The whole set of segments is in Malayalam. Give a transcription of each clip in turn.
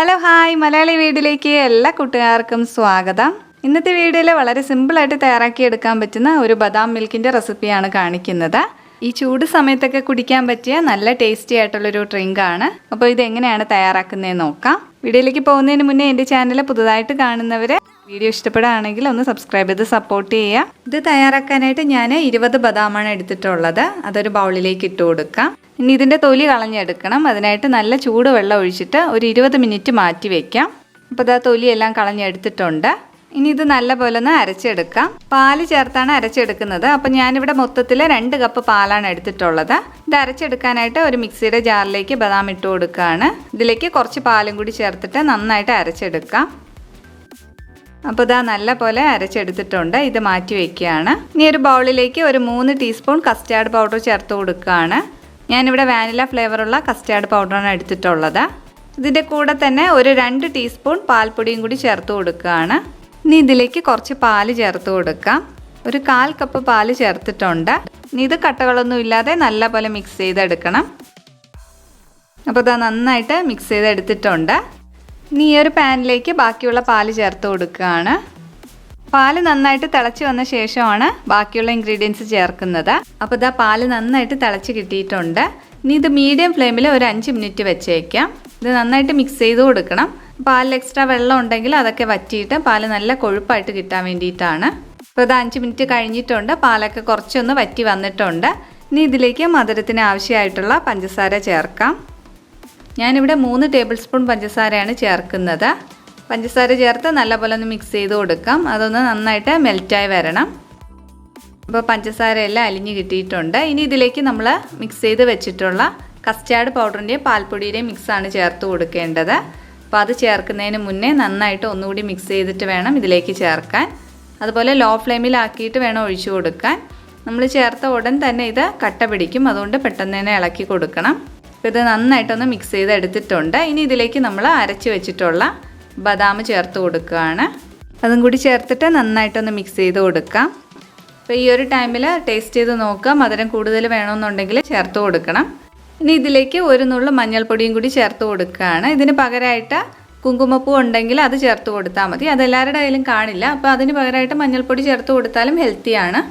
ഹലോ ഹായ് മലയാളി വീഡിയോയിലേക്ക് എല്ലാ കൂട്ടുകാർക്കും സ്വാഗതം. ഇന്നത്തെ വീഡിയോയിൽ വളരെ സിമ്പിളായിട്ട് തയ്യാറാക്കിയെടുക്കാൻ പറ്റുന്ന ഒരു ബദാം മിൽക്കിൻ്റെ റെസിപ്പിയാണ് കാണിക്കുന്നത്. ഈ ചൂട് സമയത്തൊക്കെ കുടിക്കാൻ പറ്റിയ നല്ല ടേസ്റ്റി ആയിട്ടുള്ളൊരു ഡ്രിങ്കാണ്. അപ്പോൾ ഇതെങ്ങനെയാണ് തയ്യാറാക്കുന്നതെന്ന് നോക്കാം. വീഡിയോയിലേക്ക് പോകുന്നതിന് മുന്നേ എൻ്റെ ചാനൽ പുതുതായിട്ട് കാണുന്നവർ വീഡിയോ ഇഷ്ടപ്പെടുകയാണെങ്കിൽ ഒന്ന് സബ്സ്ക്രൈബ് ചെയ്ത് സപ്പോർട്ട് ചെയ്യുക. ഇത് തയ്യാറാക്കാനായിട്ട് ഞാൻ 20 ബദാമാണ് എടുത്തിട്ടുള്ളത്. അതൊരു ബൗളിലേക്ക് ഇട്ട് കൊടുക്കാം. ഇനി ഇതിൻ്റെ തൊലി കളഞ്ഞെടുക്കണം. അതിനായിട്ട് നല്ല ചൂടുവെള്ളം ഒഴിച്ചിട്ട് ഒരു 20 മിനിറ്റ് മാറ്റി വയ്ക്കാം. അപ്പോൾ ഇതാ തൊലിയെല്ലാം കളഞ്ഞെടുത്തിട്ടുണ്ട്. ഇനി ഇത് നല്ലപോലെ ഒന്ന് അരച്ചെടുക്കാം. പാല് ചേർത്താണ് അരച്ചെടുക്കുന്നത്. അപ്പോൾ ഞാനിവിടെ മൊത്തത്തിൽ 2 കപ്പ് പാലാണ് എടുത്തിട്ടുള്ളത്. ഇത് അരച്ചെടുക്കാനായിട്ട് ഒരു മിക്സിയുടെ ജാറിലേക്ക് ബദാം ഇട്ട് കൊടുക്കുകയാണ്. ഇതിലേക്ക് കുറച്ച് പാലും കൂടി ചേർത്തിട്ട് നന്നായിട്ട് അരച്ചെടുക്കാം. അപ്പോൾ ഇതാ നല്ല പോലെ അരച്ചെടുത്തിട്ടുണ്ട്. ഇത് മാറ്റി വയ്ക്കുകയാണ്. ഇനി ഒരു ബൗളിലേക്ക് ഒരു 3 ടീസ്പൂൺ കസ്റ്റാർഡ് പൗഡർ ചേർത്ത് കൊടുക്കുകയാണ്. ഞാനിവിടെ വാനില ഫ്ലേവറുള്ള കസ്റ്റാർഡ് പൗഡറാണ് എടുത്തിട്ടുള്ളത്. ഇതിൻ്റെ കൂടെ തന്നെ ഒരു 2 ടീസ്പൂൺ പാൽപ്പൊടിയും കൂടി ചേർത്ത് കൊടുക്കുകയാണ്. ഇനി ഇതിലേക്ക് കുറച്ച് പാല് ചേർത്ത് കൊടുക്കാം. ഒരു 1/4 കപ്പ് പാല് ചേർത്തിട്ടുണ്ട്. ഇനി ഇത് കട്ടകളൊന്നും ഇല്ലാതെ നല്ല പോലെ മിക്സ് ചെയ്തെടുക്കണം. അപ്പോൾ ഇതാ നന്നായിട്ട് മിക്സ് ചെയ്തെടുത്തിട്ടുണ്ട്. ഇനി ഈ ഒരു പാനിലേക്ക് ബാക്കിയുള്ള പാല് ചേർത്ത് കൊടുക്കുകയാണ്. പാല് നന്നായിട്ട് തിളച്ച് വന്ന ശേഷമാണ് ബാക്കിയുള്ള ഇൻഗ്രീഡിയൻസ് ചേർക്കുന്നത്. അപ്പോൾ ഇതാ പാല് നന്നായിട്ട് തിളച്ച് കിട്ടിയിട്ടുണ്ട്. ഇനി ഇത് മീഡിയം ഫ്ലെയിമിൽ ഒരു 5 മിനിറ്റ് വെച്ചേക്കാം. ഇത് നന്നായിട്ട് മിക്സ് ചെയ്ത് കൊടുക്കണം. പാലിൽ എക്സ്ട്രാ വെള്ളം ഉണ്ടെങ്കിൽ അതൊക്കെ വറ്റിയിട്ട് പാല് നല്ല കൊഴുപ്പായിട്ട് കിട്ടാൻ വേണ്ടിയിട്ടാണ്. അപ്പോൾ ഇത് 5 മിനിറ്റ് കഴിഞ്ഞിട്ടുണ്ട്. പാലൊക്കെ കുറച്ചൊന്ന് വറ്റി വന്നിട്ടുണ്ട്. ഇനി ഇതിലേക്ക് മധുരത്തിന് ആവശ്യമായിട്ടുള്ള പഞ്ചസാര ചേർക്കാം. ഞാനിവിടെ 3 ടേബിൾ സ്പൂൺ പഞ്ചസാരയാണ് ചേർക്കുന്നത്. പഞ്ചസാര ചേർത്ത് നല്ലപോലെ ഒന്ന് മിക്സ് ചെയ്ത് കൊടുക്കാം. അതൊന്ന് നന്നായിട്ട് മെൽറ്റായി വരണം. അപ്പോൾ പഞ്ചസാരയെല്ലാം അലിഞ്ഞ് കിട്ടിയിട്ടുണ്ട്. ഇനി ഇതിലേക്ക് നമ്മൾ മിക്സ് ചെയ്ത് വെച്ചിട്ടുള്ള കസ്റ്റാർഡ് പൗഡറിൻ്റെയും പാൽപ്പൊടിയുടെയും മിക്സാണ് ചേർത്ത് കൊടുക്കേണ്ടത്. അപ്പോൾ അത് ചേർക്കുന്നതിന് മുന്നേ നന്നായിട്ട് ഒന്നുകൂടി മിക്സ് ചെയ്തിട്ട് വേണം ഇതിലേക്ക് ചേർക്കാൻ. അതുപോലെ ലോ ഫ്ലെയിമിലാക്കിയിട്ട് വേണം ഒഴിച്ചു കൊടുക്കാൻ. നമ്മൾ ചേർത്ത ഉടൻ തന്നെ ഇത് കട്ട പിടിക്കും. അതുകൊണ്ട് പെട്ടെന്ന് തന്നെ ഇളക്കി കൊടുക്കണം. അപ്പോൾ ഇത് നന്നായിട്ടൊന്ന് മിക്സ് ചെയ്ത് എടുത്തിട്ടുണ്ട്. ഇനി ഇതിലേക്ക് നമ്മൾ അരച്ച് വെച്ചിട്ടുള്ള ബദാം ചേർത്ത് കൊടുക്കുകയാണ്. അതും കൂടി ചേർത്തിട്ട് നന്നായിട്ടൊന്ന് മിക്സ് ചെയ്ത് കൊടുക്കാം. അപ്പോൾ ഈ ഒരു ടൈമിൽ ടേസ്റ്റ് ചെയ്ത് നോക്കുക. മധുരം കൂടുതൽ വേണമെന്നുണ്ടെങ്കിൽ ചേർത്ത് കൊടുക്കണം. ഇനി ഇതിലേക്ക് ഒരു നുള്ളു മഞ്ഞൾപ്പൊടിയും കൂടി ചേർത്ത് കൊടുക്കുകയാണ്. ഇതിന് പകരമായിട്ട് കുങ്കുമപ്പൂ ഉണ്ടെങ്കിൽ അത് ചേർത്ത് കൊടുത്താൽ മതി. അതെല്ലാവരുടെ കയ്യിലും കാണില്ല. അപ്പോൾ അതിന് പകരമായിട്ട് മഞ്ഞൾപ്പൊടി ചേർത്ത് കൊടുത്താലും ഹെൽത്തിയാണ്.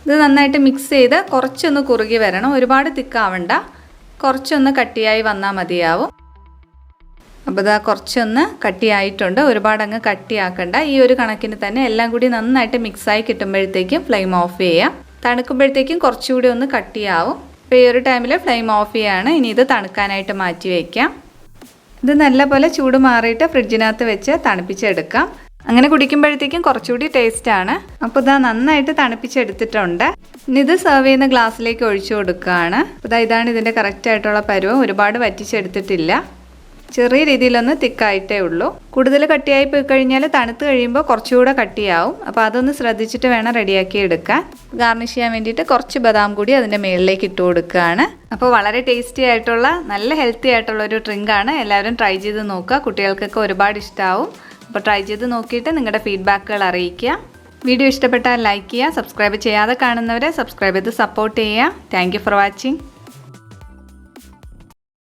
ഇത് നന്നായിട്ട് മിക്സ് ചെയ്ത് കുറച്ചൊന്ന് കുറുകി വരണം. ഒരുപാട് തിക്കാവണ്ട, കുറച്ചൊന്ന് കട്ടിയായി വന്നാൽ മതിയാവും. അപ്പോൾ ഇതാ കുറച്ചൊന്ന് കട്ടിയായിട്ടുണ്ട്. ഒരുപാട് അങ്ങ് കട്ടിയാക്കണ്ട. ഈ ഒരു കണക്കിന് തന്നെ എല്ലാം കൂടി നന്നായിട്ട് മിക്സായി കിട്ടുമ്പോഴത്തേക്കും ഫ്ലെയിം ഓഫ് ചെയ്യാം. തണുക്കുമ്പോഴത്തേക്കും കുറച്ചുകൂടി ഒന്ന് കട്ടിയാവും. അപ്പോൾ ഈ ഒരു ടൈമിൽ ഫ്ലെയിം ഓഫ് ചെയ്യാണ്. ഇനി ഇത് തണുക്കാനായിട്ട് മാറ്റി വയ്ക്കാം. ഇത് നല്ലപോലെ ചൂട് മാറിയിട്ട് ഫ്രിഡ്ജിനകത്ത് വെച്ച് തണുപ്പിച്ചെടുക്കാം. അങ്ങനെ കുടിക്കുമ്പോഴത്തേക്കും കുറച്ചുകൂടി ടേസ്റ്റാണ്. അപ്പോൾ ഇതാ നന്നായിട്ട് തണുപ്പിച്ചെടുത്തിട്ടുണ്ട്. ഇനി ഇത് സെർവ് ചെയ്യുന്ന ഗ്ലാസ്സിലേക്ക് ഒഴിച്ചു കൊടുക്കുകയാണ്. അപ്പോൾ ഇതാണ് ഇതിൻ്റെ കറക്റ്റായിട്ടുള്ള പരുവം. ഒരുപാട് വറ്റിച്ചെടുത്തിട്ടില്ല. ചെറിയ രീതിയിലൊന്ന് തിക്കായിട്ടേ ഉള്ളൂ. കൂടുതൽ കട്ടിയായി പോയി കഴിഞ്ഞാൽ തണുത്ത് കഴിയുമ്പോൾ കുറച്ചുകൂടെ കട്ടിയാവും. അപ്പോൾ അതൊന്ന് ശ്രദ്ധിച്ചിട്ട് വേണം റെഡിയാക്കി എടുക്കാൻ. ഗാർണിഷ് ചെയ്യാൻ വേണ്ടിയിട്ട് കുറച്ച് ബദാം കൂടി അതിൻ്റെ മുകളിലേക്ക് ഇട്ട് കൊടുക്കുകയാണ്. അപ്പോൾ വളരെ ടേസ്റ്റി ആയിട്ടുള്ള നല്ല ഹെൽത്തി ആയിട്ടുള്ള ഒരു ഡ്രിങ്കാണ്. എല്ലാവരും ട്രൈ ചെയ്ത് നോക്കുക. കുട്ടികൾക്കൊക്കെ ഒരുപാട് ഇഷ്ടമാവും. അപ്പോൾ ട്രൈ ചെയ്ത് നോക്കിയിട്ട് നിങ്ങളുടെ ഫീഡ്ബാക്കുകൾ അറിയിക്കുക. വീഡിയോ ഇഷ്ടപ്പെട്ടാൽ ലൈക്ക് ചെയ്യുക. സബ്സ്ക്രൈബ് ചെയ്യാതെ കാണുന്നവരെ സബ്സ്ക്രൈബ് ചെയ്ത് സപ്പോർട്ട് ചെയ്യുക. Thank you for watching.